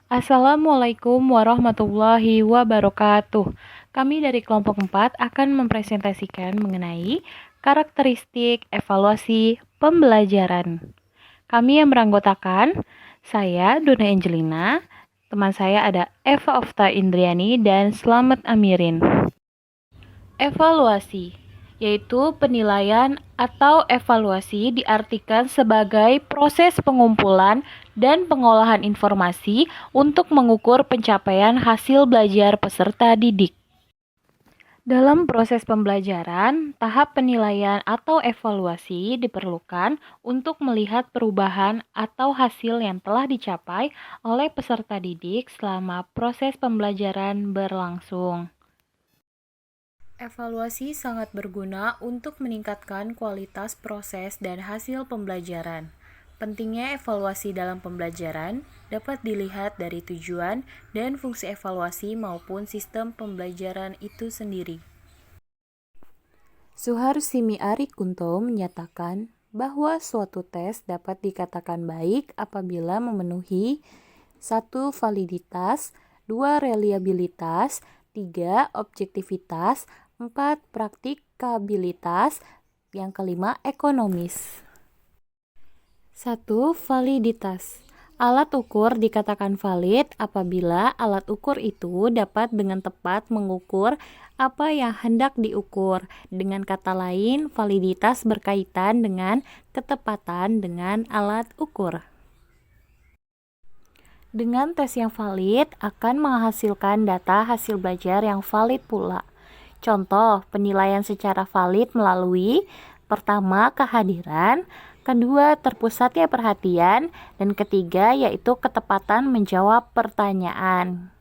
Assalamualaikum warahmatullahi wabarakatuh. Kami dari kelompok 4 akan mempresentasikan mengenai karakteristik evaluasi pembelajaran. Kami yang beranggotakan, saya Duna Angelina, teman saya ada Eva Ofta Indriani dan Slamet Amirin. Evaluasi yaitu penilaian atau evaluasi diartikan sebagai proses pengumpulan dan pengolahan informasi untuk mengukur pencapaian hasil belajar peserta didik. Dalam proses pembelajaran, tahap penilaian atau evaluasi diperlukan untuk melihat perubahan atau hasil yang telah dicapai oleh peserta didik selama proses pembelajaran berlangsung. Evaluasi sangat berguna untuk meningkatkan kualitas proses dan hasil pembelajaran. Pentingnya evaluasi dalam pembelajaran dapat dilihat dari tujuan dan fungsi evaluasi maupun sistem pembelajaran itu sendiri. Suharsimi Arikunto menyatakan bahwa suatu tes dapat dikatakan baik apabila memenuhi 1. Validitas, 2. Reliabilitas, 3. Objektivitas, 4. Praktikabilitas, yang kelima ekonomis. 1. Validitas. Alat ukur dikatakan valid apabila alat ukur itu dapat dengan tepat mengukur apa yang hendak diukur. Dengan kata lain, validitas berkaitan dengan ketepatan dengan alat ukur. Dengan tes yang valid akan menghasilkan data hasil belajar yang valid pula. Contoh, penilaian secara valid melalui pertama, kehadiran, kedua, terpusatnya perhatian, dan ketiga, yaitu ketepatan menjawab pertanyaan.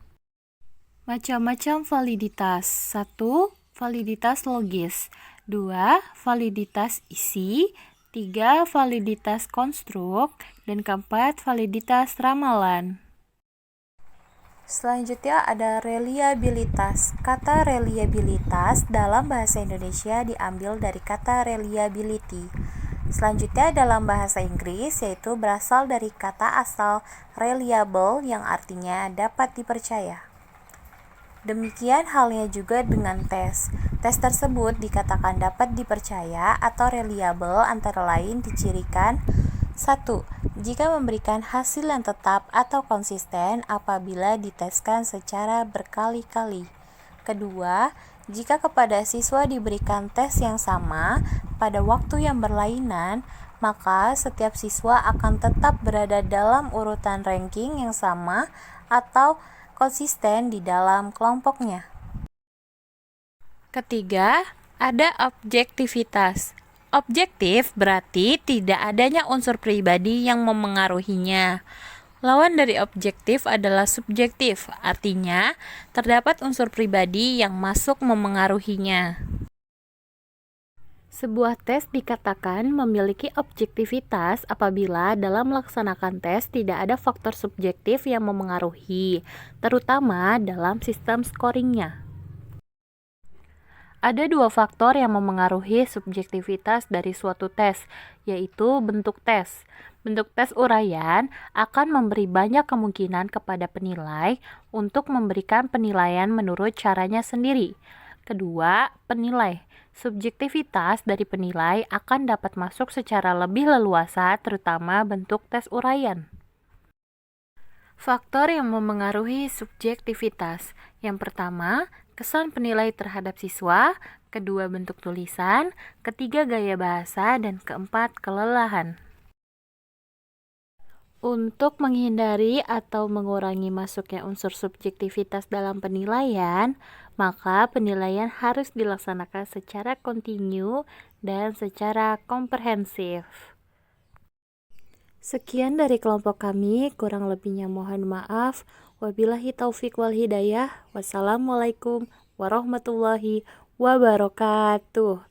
Macam-macam validitas. 1. Validitas logis. 2. Validitas isi. 3. Validitas konstruk. Dan keempat, validitas ramalan. Selanjutnya ada reliabilitas. Kata reliabilitas dalam bahasa Indonesia diambil dari kata reliability. Selanjutnya dalam bahasa Inggris yaitu berasal dari kata asal reliable yang artinya dapat dipercaya. Demikian halnya juga dengan tes. Tes tersebut dikatakan dapat dipercaya atau reliable antara lain dicirikan 1. Jika memberikan hasil yang tetap atau konsisten apabila diteskan secara berkali-kali. Kedua, jika kepada siswa diberikan tes yang sama pada waktu yang berlainan, maka setiap siswa akan tetap berada dalam urutan ranking yang sama atau konsisten di dalam kelompoknya. Ketiga, ada objektivitas. Objektif berarti tidak adanya unsur pribadi yang memengaruhinya. Lawan dari objektif adalah subjektif, artinya terdapat unsur pribadi yang masuk memengaruhinya. Sebuah tes dikatakan memiliki objektivitas apabila dalam melaksanakan tes tidak ada faktor subjektif yang memengaruhi, terutama dalam sistem scoringnya. Ada dua faktor yang memengaruhi subjektivitas dari suatu tes, yaitu bentuk tes. Bentuk tes uraian akan memberi banyak kemungkinan kepada penilai untuk memberikan penilaian menurut caranya sendiri. Kedua, penilai. Subjektivitas dari penilai akan dapat masuk secara lebih leluasa, terutama bentuk tes uraian. Faktor yang memengaruhi subjektivitas. Yang pertama, kesan penilai terhadap siswa, kedua bentuk tulisan, ketiga gaya bahasa, dan keempat kelelahan. Untuk menghindari atau mengurangi masuknya unsur subjektivitas dalam penilaian, maka penilaian harus dilaksanakan secara kontinu dan secara komprehensif. Sekian dari kelompok kami, kurang lebihnya mohon maaf. Wabillahi taufik wal hidayah. Wassalamualaikum warahmatullahi wabarakatuh.